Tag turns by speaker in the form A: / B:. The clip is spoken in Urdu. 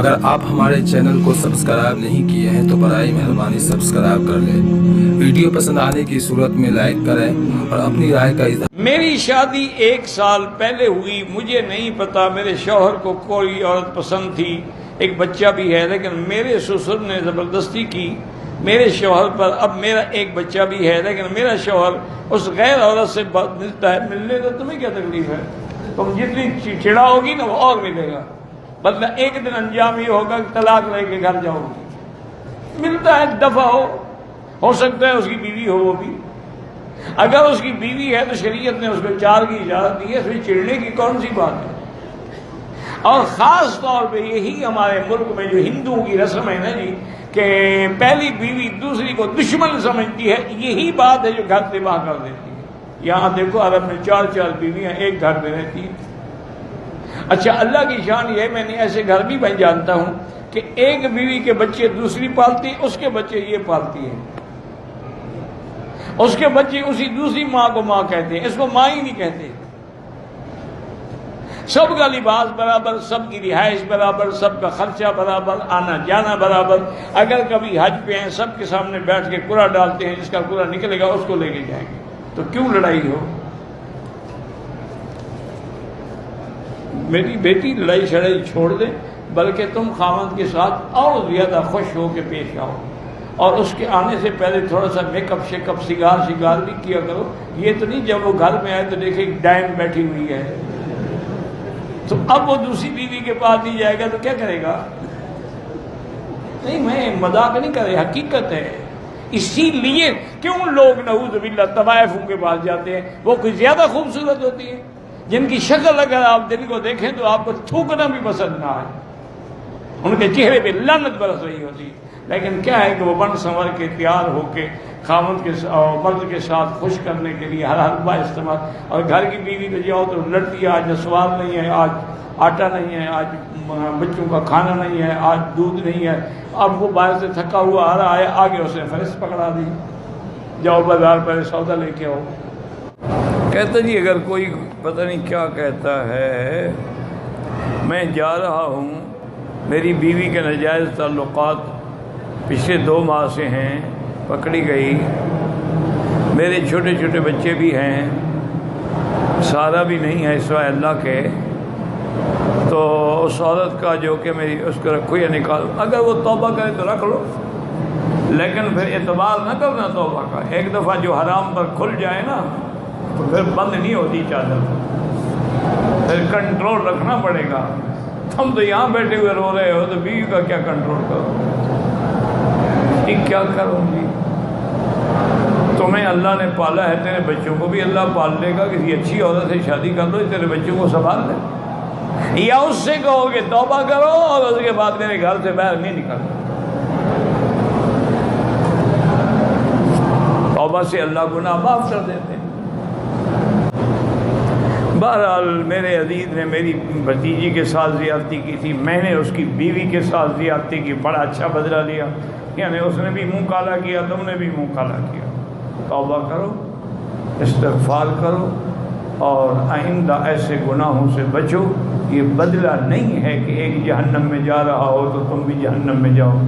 A: اگر آپ ہمارے چینل کو سبسکرائب نہیں کیے ہیں تو برائے مہربانی سبسکرائب کر لیں، ویڈیو پسند آنے کی صورت میں لائک کریں اور اپنی رائے کا اظہار۔
B: میری شادی 1 سال پہلے ہوئی، مجھے نہیں پتا میرے شوہر کو کوئی عورت پسند تھی، ایک بچہ بھی ہے، لیکن میرے سسر نے زبردستی کی میرے شوہر پر۔ اب میرا ایک بچہ بھی ہے لیکن میرا شوہر اس غیر عورت سے ملتا ہے۔ ملنے تو تمہیں کیا تکلیف ہے؟ تم جتنی چڑا ہوگی نا وہ اور ملے گا، بدلہ ایک دن انجام یہ ہوگا کہ طلاق لے کے گھر جاؤ گی۔ ملتا ہے، دفع ہو سکتا ہے اس کی بیوی ہو، وہ بھی اگر اس کی بیوی ہے تو شریعت نے اس کو 4 کی اجازت دی ہے، اس میں چڑنے کی کون سی بات ہے؟ اور خاص طور پہ یہی ہمارے ملک میں جو ہندوؤں کی رسم ہے نا جی، کہ پہلی بیوی دوسری کو دشمن سمجھتی ہے، یہی بات ہے جو گھر تباہ کر دیتی ہے۔ یہاں دیکھو عرب میں 4 بیویاں ایک گھر میں رہتی ہیں۔ اچھا، اللہ کی شان یہ ہے، میں نے ایسے گھر بھی میں جانتا ہوں کہ ایک بیوی کے بچے دوسری پالتی ہے، اس کے بچے یہ پالتی ہے، اس کے بچے اسی دوسری ماں کو ماں کہتے ہیں، اس کو ماں ہی نہیں کہتے۔ سب کا لباس برابر، سب کی رہائش برابر، سب کا خرچہ برابر، آنا جانا برابر۔ اگر کبھی حج پہ ہیں سب کے سامنے بیٹھ کے قرعہ ڈالتے ہیں، جس کا قرعہ نکلے گا اس کو لے کے جائیں گے، تو کیوں لڑائی ہو؟ میری بیٹی لڑائی شڑائی چھوڑ دے، بلکہ تم خاوند کے ساتھ اور زیادہ خوش ہو کے پیش آؤ، اور اس کے آنے سے پہلے تھوڑا سا میک اپ شیک اپ سگار بھی کیا کرو۔ یہ تو نہیں جب وہ گھر میں آئے تو دیکھے ڈائن بیٹھی ہوئی ہے، تو اب وہ دوسری بیوی کے پاس نہیں جائے گا تو کیا کرے گا؟ نہیں، میں مذاق نہیں کر رہا، حقیقت ہے۔ اسی لیے کیوں لوگ نعوذ باللہ طوائفوں کے پاس جاتے ہیں؟ وہ کوئی زیادہ خوبصورت ہوتی ہے، جن کی شکل اگر آپ دل کو دیکھیں تو آپ کو تھوکنا بھی پسند نہ آئے، ان کے چہرے پہ لعنت برس رہی ہوتی ہے، لیکن کیا ہے کہ وہ بن سنور کے تیار ہو کے خاوند کے مرد کے ساتھ خوش کرنے کے لیے ہر حربہ استعمال۔ اور گھر کی بیوی پہ جاؤ تو لڑتی ہے، آج سواد نہیں ہے، آج آٹا نہیں ہے، آج بچوں کا کھانا نہیں ہے، آج دودھ نہیں ہے۔ اب وہ باہر سے تھکا ہوا آ رہا ہے، آگے اسے فہرست پکڑا دی، جاؤ بازار پہلے سودا لے کے آؤ۔ کہتا جی اگر کوئی پتہ نہیں کیا کہتا ہے، میں جا رہا ہوں، میری بیوی کے ناجائز تعلقات پچھلے 2 ماہ سے ہیں، پکڑی گئی، میرے چھوٹے چھوٹے بچے بھی ہیں، سارا بھی نہیں ہے سوائے اللہ کے، تو اس عورت کا جو کہ میری اس کو رکھو یا نکالو۔ اگر وہ توبہ کرے تو رکھ لو، لیکن پھر اعتبار نہ کرنا توبہ کا۔ ایک دفعہ جو حرام پر کھل جائے نا تو پھر بند نہیں ہوتی چادر، پھر کنٹرول رکھنا پڑے گا۔ ہم تو یہاں بیٹھے ہوئے رو رہے ہو تو بیوی کا کیا کنٹرول کرو؟ کیا کروں گی؟ تمہیں اللہ نے پالا ہے، تیرے بچوں کو بھی اللہ پال لے گا۔ کسی اچھی عورت سے شادی کر لو، تیرے بچوں کو سنبھال لے، یا اس سے کہو کہ توبہ کرو اور اس کے بعد میرے گھر سے باہر نہیں نکلنا۔ توبہ سے اللہ گناہ معاف کر دیتے ہیں۔ بہرحال میرے عزیز نے میری بھتیجی کے ساتھ زیادتی کی تھی، میں نے اس کی بیوی کے ساتھ زیادتی کی، بڑا اچھا بدلہ لیا، یعنی اس نے بھی منہ کالا کیا، تم نے بھی منہ کالا کیا۔ توبہ کرو، استغفار کرو، اور آئندہ ایسے گناہوں سے بچو۔ یہ بدلہ نہیں ہے کہ ایک جہنم میں جا رہا ہو تو تم بھی جہنم میں جاؤ۔